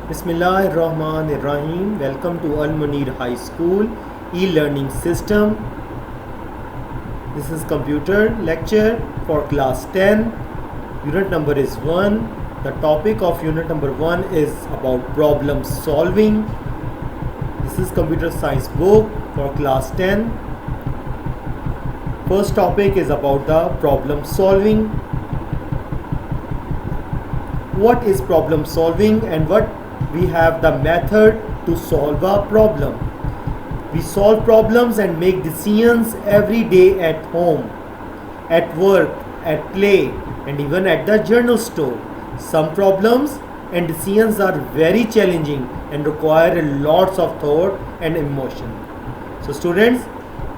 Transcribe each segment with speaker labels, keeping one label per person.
Speaker 1: Bismillahirrahmanirrahim. Welcome to Al Munir High School e-learning system. This is computer lecture for class 10. Unit number is 1. The topic of unit number 1 is about problem solving. This is computer science book for class 10. First topic is about the problem solving. What is problem solving and what we have the method to solve a problem. We solve problems and make decisions every day at home, at work, at play, and even at the journal store. Some problems and decisions are very challenging and require lots of thought and emotion. So students,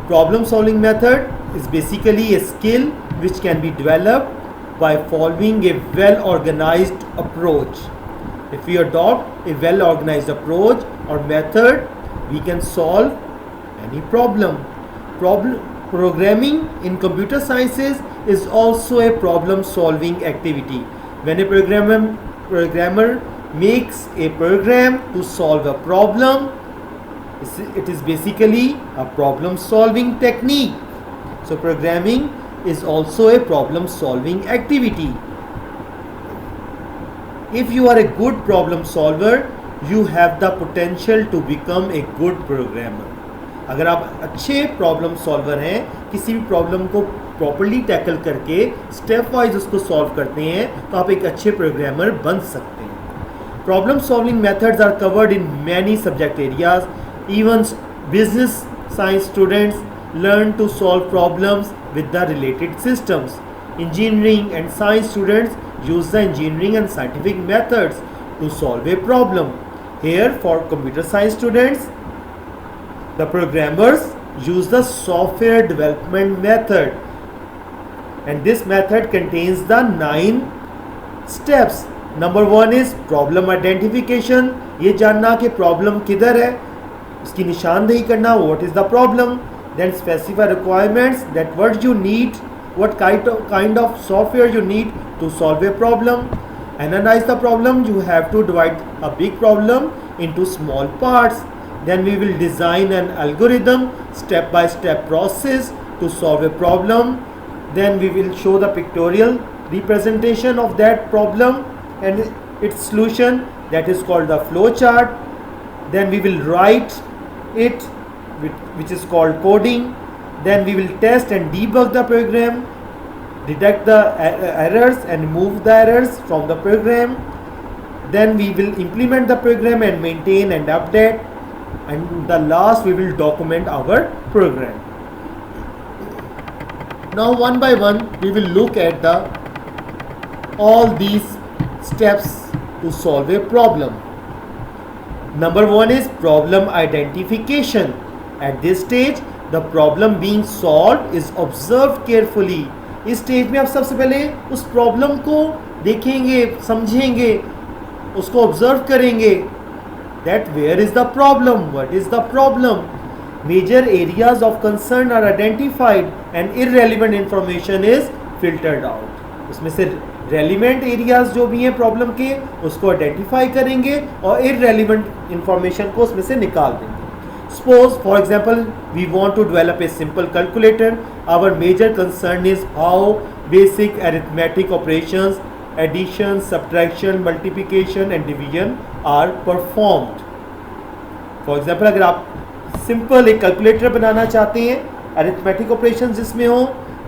Speaker 1: problem solving method is basically a skill which can be developed by following a well organized approach. If we adopt a well organized approach or method, we can solve any problem. Programming in computer sciences is also a problem solving activity. When a programmer makes a program to solve a problem, it is basically a problem solving technique. So programming is also a problem solving activity. If you are a good problem solver, you have the potential to become a good programmer. अगर आप अच्छे problem solver हैं, किसी भी problem को properly tackle करके step wise उसको solve करते हैं, तो आप एक अच्छे प्रोग्रामर बन सकते हैं. Problem solving methods are covered in many subject areas. Even business science students learn to solve problems with the related systems. Engineering and science students use the engineering and scientific methods to solve a problem. Here, for computer science students, the programmers use the software development method, and this method contains the 9 steps. Number 1 is problem identification. ये जानना कि problem किधर है, उसकी निशानदेही करना, what is the problem. Then specify requirements, that what you need, what kind of software you need to solve a problem. Analyze the problem. You have to divide a big problem into small parts. Then we will design an algorithm, step-by-step process to solve a problem. Then we will show the pictorial representation of that problem and its solution, that is called the flow chart. Then we will write it, which is called coding. Then we will test and debug the program, detect the errors and remove the errors from the program. Then we will implement the program and maintain and update, and the last we will document our program. Now one by one we will look at all these steps to solve a problem. Number 1 is problem identification. At this stage, the problem being solved is observed carefully. इस stage में आप सबसे पहले उस problem को देखेंगे, समझेंगे, उसको ऑब्जर्व करेंगे. That where is the problem? What is the problem? Major areas of concern are identified and irrelevant information is filtered out. उसमें से रेलिवेंट एरियाज जो भी हैं प्रॉब्लम के, उसको आइडेंटिफाई करेंगे और इररेलेवेंट इंफॉर्मेशन को उसमें से निकाल देंगे. Suppose, for example, we want to develop a simple calculator. Our major concern is how basic arithmetic operations, addition, subtraction, multiplication and division are performed. For example, अगर आप सिंपल एक कैलकुलेटर बनाना चाहते हैं, अरिथमेटिक ऑपरेशन जिसमें हो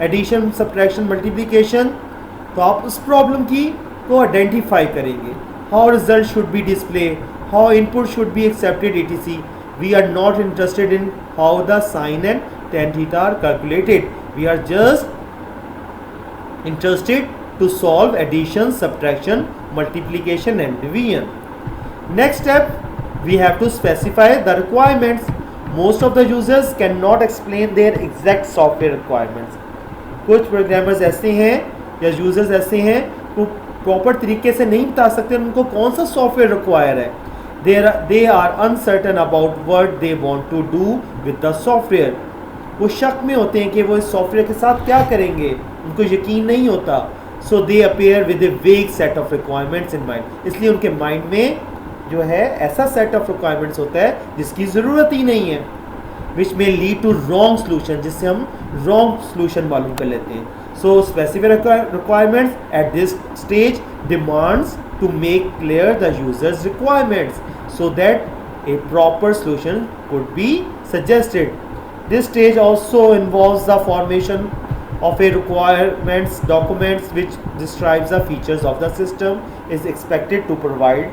Speaker 1: addition, subtraction, multiplication, तो आप उस प्रॉब्लम की को आइडेंटिफाई करेंगे. How result should be display, how input should be accepted, etc. We are not interested in how the sine and tan theta are calculated. We are just interested to solve addition, subtraction, multiplication and division. Next step, we have to specify the requirements. Most of the users cannot explain their exact software requirements. कुछ programmers ऐसे हैं या users ऐसे हैं वो proper तरीके से नहीं बता सकते उनको कौन सा सॉफ्टवेयर रिक्वायर है. They are uncertain about what they want to do with the software. वो शक में होते हैं कि वो इस सॉफ्टवेयर के साथ क्या करेंगे, उनको यकीन नहीं होता. So they appear with a vague set of requirements in mind. इसलिए उनके माइंड में जो है ऐसा सेट ऑफ रिक्वायरमेंट्स होता है जिसकी ज़रूरत ही नहीं है, विच में लीड टू रॉन्ग सोल्यूशन, जिससे हम रॉन्ग सोल्यूशन मालूम कर लेते हैं. So specific requirements at this stage demands to make clear the users requirements so that a proper solution could be suggested. This stage also involves the formation of a requirements documents which describes the features of the system is expected to provide.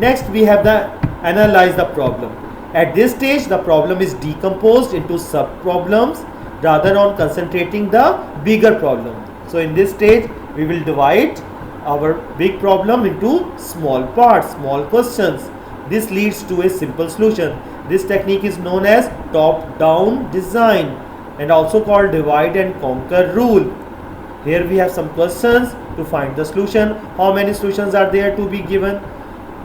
Speaker 1: Next we have the analyze the problem. At this stage the problem is decomposed into sub problems rather on concentrating the bigger problem. So in this stage we will divide our big problem into small parts, small questions. This leads to a simple solution. This technique is known as top-down design and also called divide and conquer rule. Here we have some questions to find the solution. How many solutions are there to be given?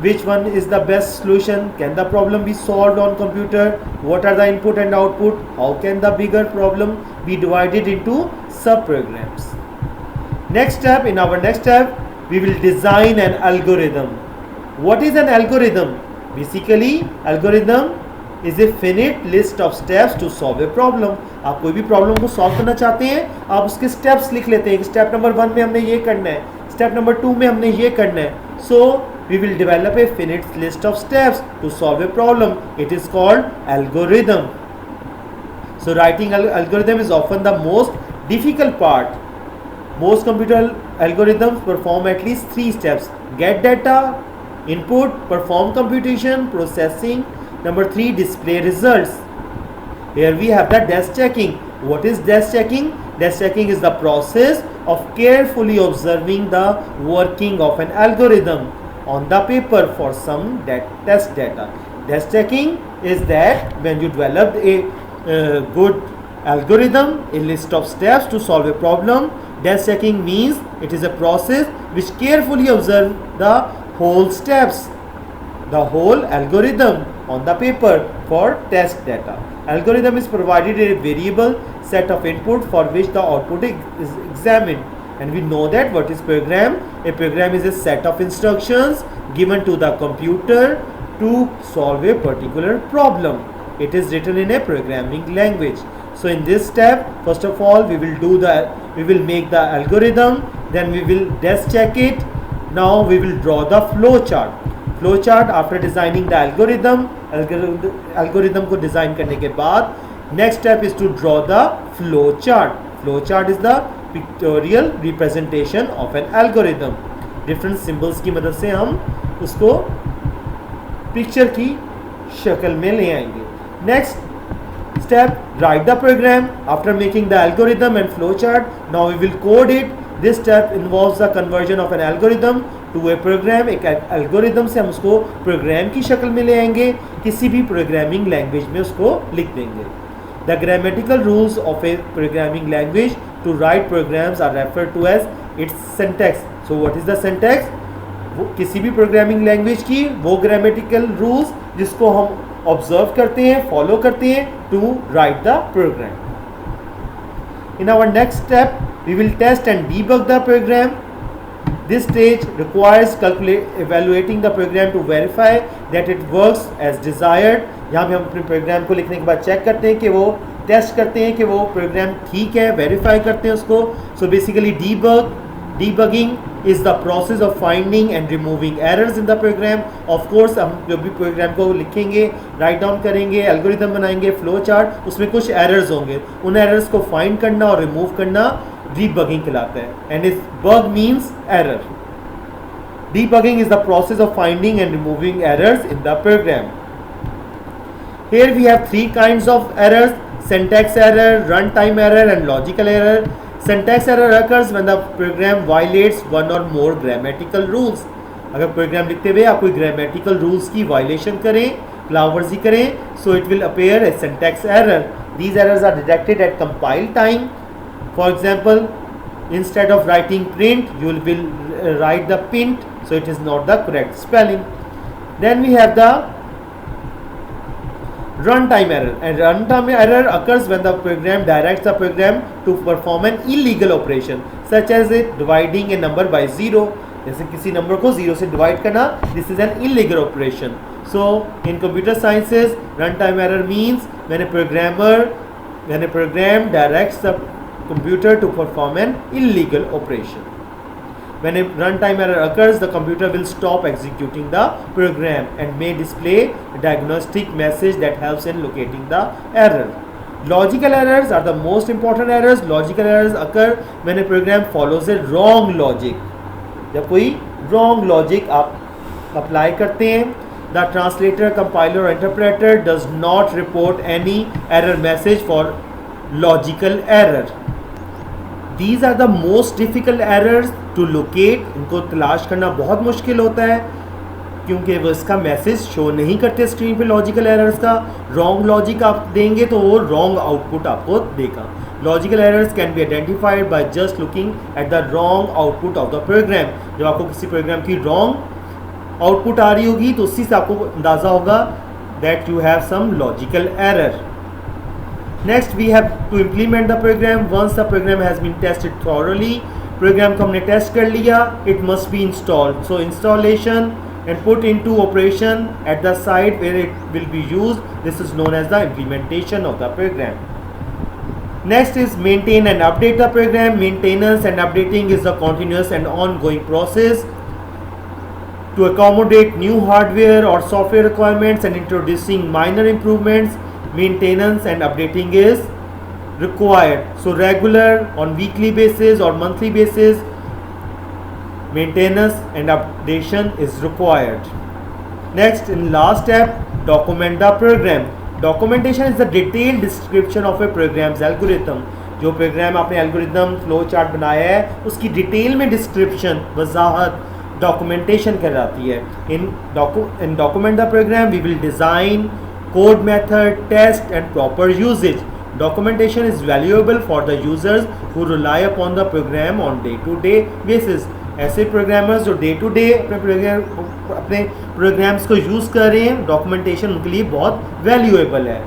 Speaker 1: Which one is the best solution? Can the problem be solved on computer? What are the input and output? How can the bigger problem be divided into sub-programs? Next step, in our next step, we will design an algorithm. What is an algorithm? Basically, algorithm is a finite list of steps to solve a problem. आप कोई भी problem को solve करना चाहते हैं, आप उसके steps लिख लेते हैं. स्टेप नंबर 1 में हमने ये करना है, स्टेप नंबर 2 में हमने ये करना है. सो we will develop a finite list of steps to solve a problem. It is called algorithm. So writing algorithm is often the most difficult part. Most computer algorithms perform at least 3 steps: get data, input, perform computation, processing. Number 3, display results. Here we have the desk checking. What is desk checking? Desk checking is the process of carefully observing the working of an algorithm on the paper for some test data. Desk checking is that when you develop a good algorithm, a list of steps to solve a problem. Desk checking means it is a process which carefully observes the whole steps, the whole algorithm on the paper for test data. Algorithm is provided a variable set of input for which the output is examined. And we know that what is program? A program is a set of instructions given to the computer to solve a particular problem. It is written in a programming language. So in this step, first of all, we will make the algorithm, then we will desk check it. Now we will draw the flow chart. Flow chart after designing the algorithm को design करने के बाद, next step is to draw the flow chart. Flow chart is the pictorial representation of an algorithm. Different symbols की मदद से हम उसको picture की शक्ल में ले आएंगे. Next step, write the program. After making the algorithm and flowchart, now we will code it. This step involves the conversion of an algorithm to a program. एक algorithm से हम उसको program की शक्ल में ले आएंगे, किसी भी programming language में उसको लिख देंगे. The grammatical rules of a programming language to write programs are referred to as its syntax. So what is the syntax? किसी भी प्रोग्रामिंग लैंग्वेज की वो ग्रामेटिकल रूल्स जिसको हम ऑब्जर्व करते हैं, फॉलो करते हैं to write the program. In our next step we will test and debug the program. This stage requires evaluating the program to verify that it works as desired. यहाँ पे हम अपने प्रोग्राम को लिखने के बाद चेक करते हैं कि वो टेस्ट करते हैं कि वो प्रोग्राम ठीक है, वेरीफाई करते हैं उसको. So basically debugging is the process of finding and removing errors in the program. Of course हम जब भी प्रोग्राम को लिखेंगे, राइट डाउन करेंगे, एल्गोरिथम बनाएंगे, फ्लो चार्ट, उसमें कुछ एरर्स होंगे, उन एरर्स को फाइंड करना और रिमूव करना debugging कहलाता है. And is bug means error. Debugging is the process of finding and removing errors in the program. Here we have 3 kinds of errors: syntax error, runtime error and logical error. Syntax error occurs when the program violates one or more grammatical rules. अगर programme लिखते हुए आप कोई grammatical rules की violation करें, खिलाफवर्जी करें, so it will appear a syntax error. These errors are detected at compile time. For example, instead of writing print, you will write the pint, so it is not the correct spelling. Then we have the runtime error, and runtime error occurs when the program directs the program to perform an illegal operation, such as dividing a number by 0. जैसे किसी number को 0 से divide करना, this is an illegal operation. So in computer sciences run time error means when a program directs the computer to perform an illegal operation. When a runtime error occurs, the computer will stop executing the program and may display a diagnostic message that helps in locating the error. Logical errors are the most important errors. Logical errors occur when a program follows a wrong logic. जब कोई wrong logic आप apply करते हैं, the translator, compiler or interpreter does not report any error message for logical error. These are the most difficult errors to locate. इनको तलाश करना बहुत मुश्किल होता है क्योंकि वो इसका मैसेज शो नहीं करते स्क्रीन पे. लॉजिकल एरर्स का रॉन्ग लॉजिक आप देंगे तो वो रॉन्ग आउटपुट आपको देगा. Logical errors can be identified by just looking at the wrong output of the program. जब आपको किसी प्रोग्राम की रॉन्ग आउटपुट आ रही होगी तो उसी से आपको अंदाज़ा होगा that you have some logical error. Next we have to implement the program. Once the program has been tested thoroughly, program को हमने टेस्ट कर लिया, it must be installed. So installation and put into operation at the site where it will be used. This is known as the implementation of the program. Next is maintain and update the program. Maintenance and updating is a continuous and ongoing process to accommodate new hardware or software requirements and introducing minor improvements. Maintenance and updating is required. So regular, on weekly basis or monthly basis, maintenance and updation is required. Next, in last step, document the program. Documentation is the detailed description of a program's algorithm. जो programme आपने algorithm flow chart बनाया है उसकी detail में description वजाहत documentation कहलाती है. In document the program we will design code method test and proper usages. Documentation is valuable for the users who rely upon the program on day-to-day basis. ऐसे programmers जो day to day अपने programs को use कर रहे हैं, documentation उनके लिए बहुत वैल्यूएबल है.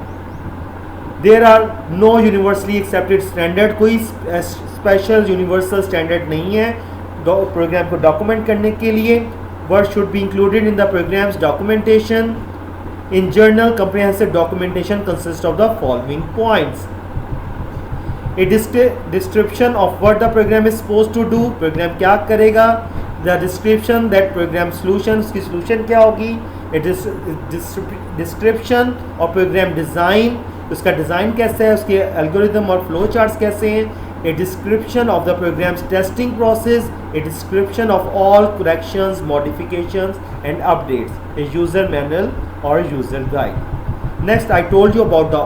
Speaker 1: There are no universally accepted standard. कोई स्पेशल यूनिवर्सल स्टैंडर्ड नहीं है प्रोग्राम को डॉक्यूमेंट करने के लिए. Word should be included in the programs documentation. In general comprehensive documentation consists of the following points. A description of what the program is supposed to do. Program क्या करेगा. The description that program solution, उसकी solution क्या होगी. It is description of program design, उसका design कैसा है, उसके algorithm और फ्लो चार्ट्स कैसे हैं. A description of the program's testing process. A description of all corrections, modifications and updates. A user manual or user guide. Next, I told you about the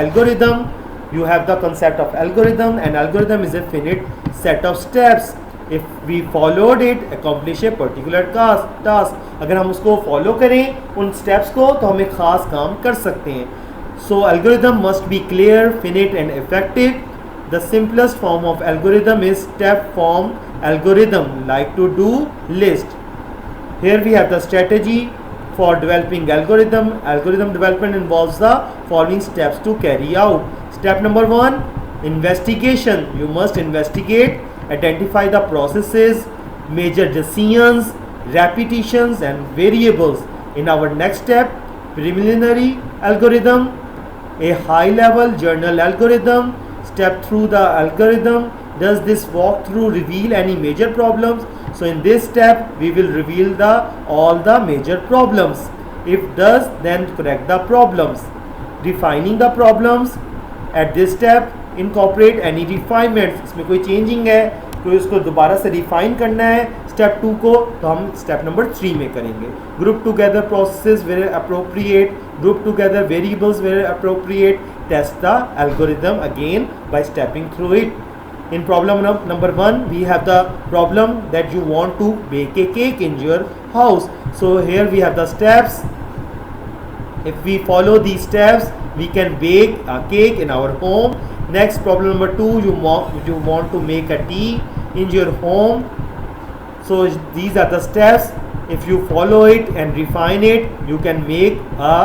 Speaker 1: algorithm. You have the concept of algorithm, and algorithm is a finite set of steps. If we followed it, accomplish a particular task. अगर हम उसको follow करें उन steps को तो हम एक ख़ास काम कर सकते हैं. So algorithm must be clear, finite and effective. The simplest form of algorithm is step form algorithm, like to do list. Here we have the strategy for developing algorithm. Algorithm development involves the following steps to carry out. Step number 1, investigation. You must investigate, identify the processes, major decisions, repetitions and variables. In our next step, preliminary algorithm, a high level journal algorithm. Step through the algorithm. Does this walkthrough reveal any major problems? So in this step we will reveal all the major problems. If does, then correct the problems. Refining the problems. At this step incorporate any refinements. इसमें कोई changing है तो इसको दोबारा से refine करना है. Step 2 को तो हम स्टेप नंबर 3 में करेंगे. Group together processes where appropriate. Group together variables where appropriate. Test the algorithm again by stepping through it. In problem number 1, we have the problem that you want to bake a cake in your house. So here we have the steps. If we follow these steps, we can bake a cake in our home. Next, problem number 2, you want to make a tea in your home. So these are the steps. If you follow it and refine it, you can make a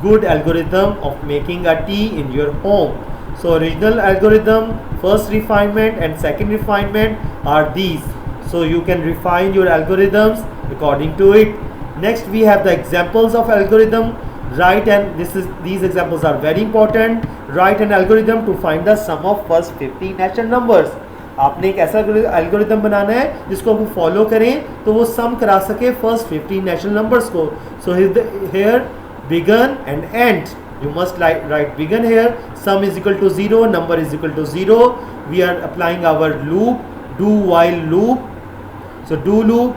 Speaker 1: good algorithm of making a tea in your home. So original algorithm, first refinement and second refinement are these. So you can refine your algorithms according to it. Next we have the examples of algorithm. Write, and these examples are very important. Write an algorithm to find the sum of first 50 natural numbers. आपने एक ऐसा algorithm बनाना है जिसको आप follow करें तो वो सम करा सके फर्स्ट 50 नेचुरल नंबर्स को. So here begin and end, you must write begin here. Sum is equal to 0, number is equal to 0. We are applying our loop, do while loop. So do loop,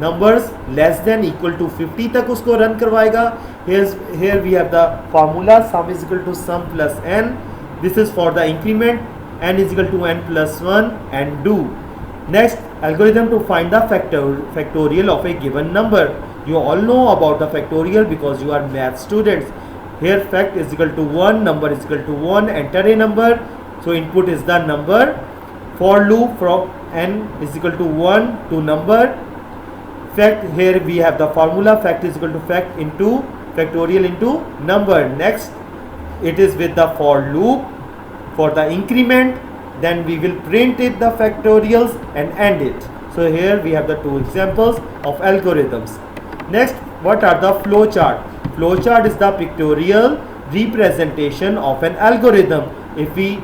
Speaker 1: numbers less than equal to 50 तक उसको run करवाएगा. Here we have the formula, sum is equal to sum plus n. This is for the increment, n is equal to n plus 1 and do. Next, algorithm to find the factorial of a given number. You all know about the factorial because you are math students. Here fact is equal to 1, number is equal to 1, enter a number. So input is the number. For loop from n is equal to 1 to number. Fact, here we have the formula, fact is equal to fact into factorial into number. Next, it is with the for loop. For the increment, then we will print it the factorials and end it. So here we have the two examples of algorithms. Next, what are the flow chart? Flow chart is the pictorial representation of an algorithm. If we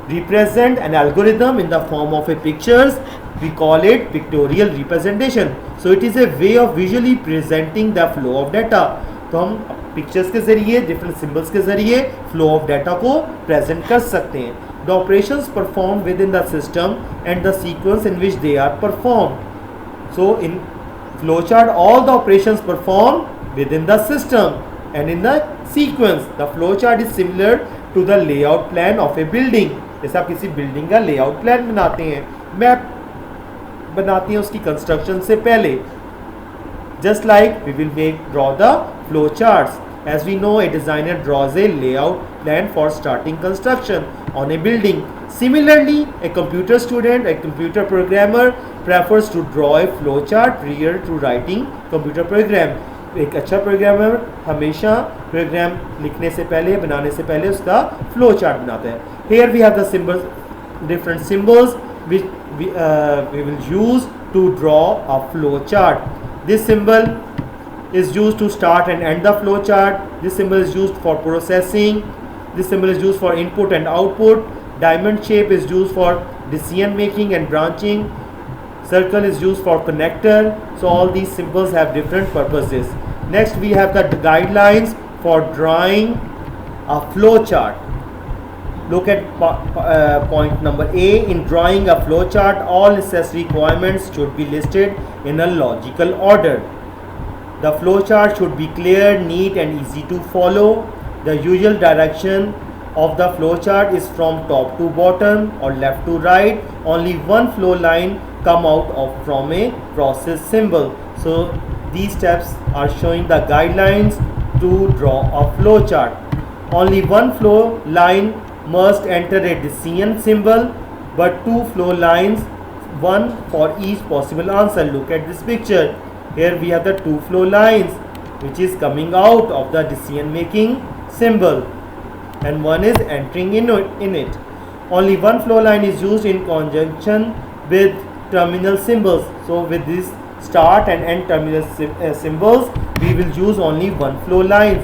Speaker 1: represent an algorithm in the form of a pictures, we call it pictorial representation. So it is a way of visually presenting the flow of data. तो हम pictures के जरिए, different symbols के जरिए flow of data को present कर सकते हैं. The operations perform within the system and the sequence in which they are perform. So in flow chart all the operations perform within the system and in the sequence. The flow chart is similar to the layout plan of a building. जैसे आप किसी building का layout plan बनाते हैं, map बनाते हैं उसकी construction से पहले. Just like we will draw the flow charts. As we know, a designer draws a layout plan for starting construction on a building. Similarly, a computer student, a computer programmer prefers to draw a flow chart prior to writing computer program. एक अच्छा programmer हमेशा programme लिखने से पहले, बनाने से पहले उसका फ्लो चार्ट बनाता है. Here we have the symbols, different symbols which we will use to draw a flow chart. This symbol is used to start and end the flow chart. This symbol is used for processing. This symbol is used for input and output. Diamond shape is used for decision making and branching. Circle is used for connector. So all these symbols have different purposes. Next we have the guidelines for drawing a flow chart. Look at point number A. In drawing a flow chart, all necessary requirements should be listed in a logical order. The flow chart should be clear, neat and easy to follow. The usual direction of the flow chart is from top to bottom or left to right. Only one flow line come out from a process symbol. So these steps are showing the guidelines to draw a flow chart. Only one flow line must enter a decision symbol, but two flow lines, one for each possible answer. Look at this picture. Here we have the two flow lines which is coming out of the decision making symbol and one is entering in it. Only one flow line is used in conjunction with terminal symbols. So with this start and end terminal symbols, we will use only one flow line,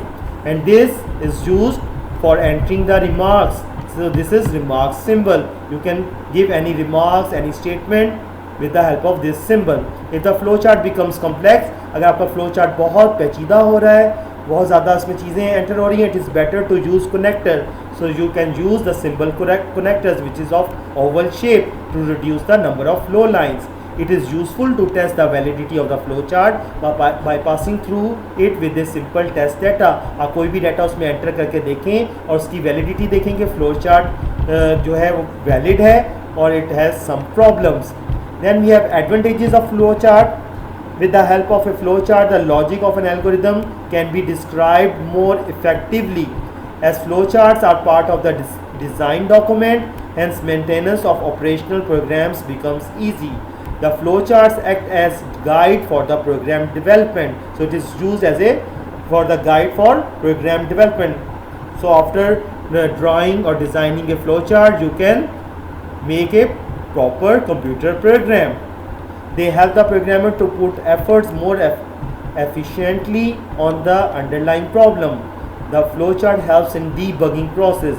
Speaker 1: and this is used for entering the remarks. So this is remarks symbol. You can give any remarks, any statement with the help of this symbol. If the flow chart becomes complex, अगर आपका flow chart बहुत पेचीदा हो रहा है, बहुत ज़्यादा इसमें चीज़ें एंटर हो रही हैं, it is better to use connector. So you can use the symbol connectors which is of oval shape to reduce the number of flow lines. It is useful to test the validity of the flow chart by passing through it with a simple test data. आप कोई भी data उसमें enter करके देखें और उसकी validity देखेंगे flow chart जो है वो वैलिड है और it has some problems. Then we have advantages of flow chart. With the help of a flow chart, the logic of an algorithm can be described more effectively. As flow charts are part of the design document, hence maintenance of operational programs becomes easy. The flow charts act as guide for the program development. So it is used as for the guide for program development. So after drawing or designing a flow chart, you can make a proper computer program. They help the programmer to put efforts more efficiently on the underlying problem. The flowchart helps in debugging process.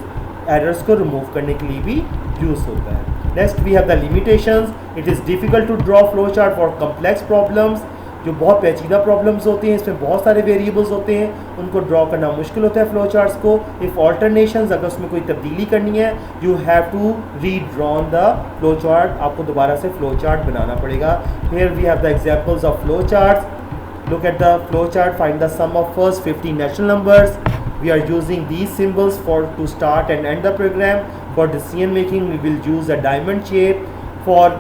Speaker 1: Errors को remove करने के लिए भी use होता है. Next we have the limitations. It is difficult to draw flowchart for complex problems. जो बहुत पेचीदा प्रॉब्लम्स होती हैं, इसमें बहुत सारे वेरिएबल्स होते हैं, उनको ड्रॉ करना मुश्किल होता है फ्लो चार्ट्स को. इफ़ ऑल्टरनेशंस, अगर उसमें कोई तब्दीली करनी है, you have to redrawn the flow chart. आपको दोबारा से फ्लो चार्ट बनाना पड़ेगा. Here we have the examples of flow charts. Look at the flow chart. Find the sum of first 50 natural numbers. We are using these symbols to start and end the program. For decision making, we will use a diamond shape. For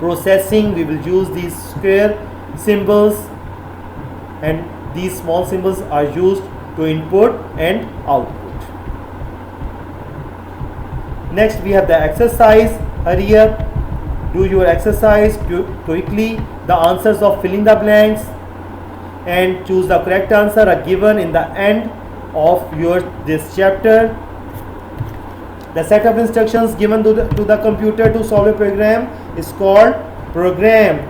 Speaker 1: processing, we will use these square symbols, and these small symbols are used to input and output. Next, we have the exercise. Hurry up, do your exercise quickly. The answers of filling the blanks and choose the correct answer are given in the end of this chapter. The set of instructions given to the computer to solve a program is called program.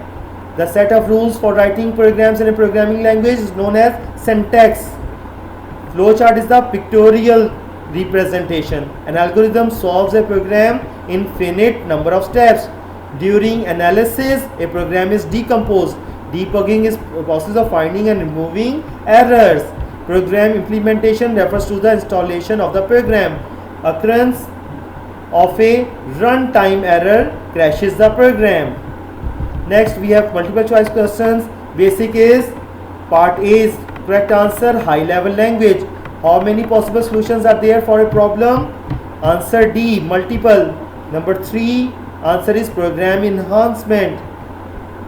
Speaker 1: The set of rules for writing programs in a programming language is known as syntax. Flowchart is the pictorial representation. An algorithm solves a program in finite number of steps. During analysis, a program is decomposed. Debugging is a process of finding and removing errors. Program implementation refers to the installation of the program. Occurrence of a runtime error crashes the program. Next, we have multiple choice questions. Basic is part A is correct answer, high level language. How many possible solutions are there for a problem? Answer D, multiple. Number 3, answer is program enhancement.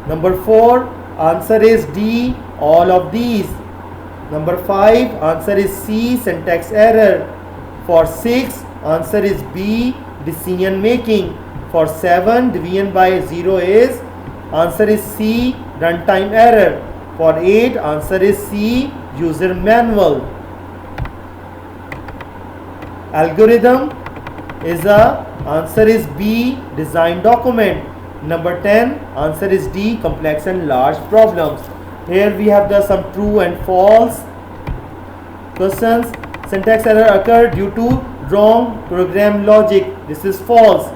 Speaker 1: Number 4, answer is D, all of these. Number 5, answer is C, syntax error. For 6, answer is B, decision making. For 7, division by 0 is, answer is C, runtime error. For 8, answer is C, user manual. Algorithm is answer is B, design document. Number 10, answer is D, complex and large problems. Here we have some true and false questions. Syntax error occurred due to wrong program logic. This is false.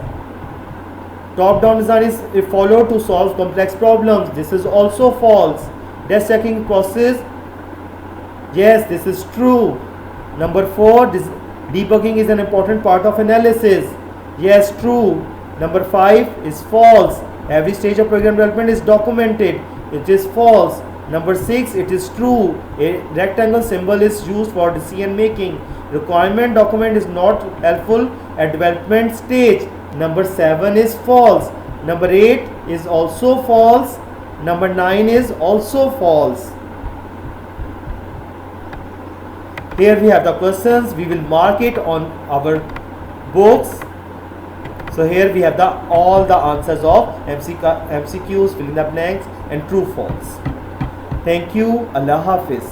Speaker 1: Top-down design is followed to solve complex problems. This is also false. Desk checking process. Yes, this is true. Number 4, debugging is an important part of analysis. Yes, true. Number 5 is false. Every stage of program development is documented. It is false. Number 6, it is true. A rectangle symbol is used for decision making. Requirement document is not helpful at development stage. Number 7 is false. Number 8 is also false. Number 9 is also false. Here we have the questions. We will mark it on our books. So here we have all the answers of MCQs, filling the blanks and true false. Thank you. Allah Hafiz.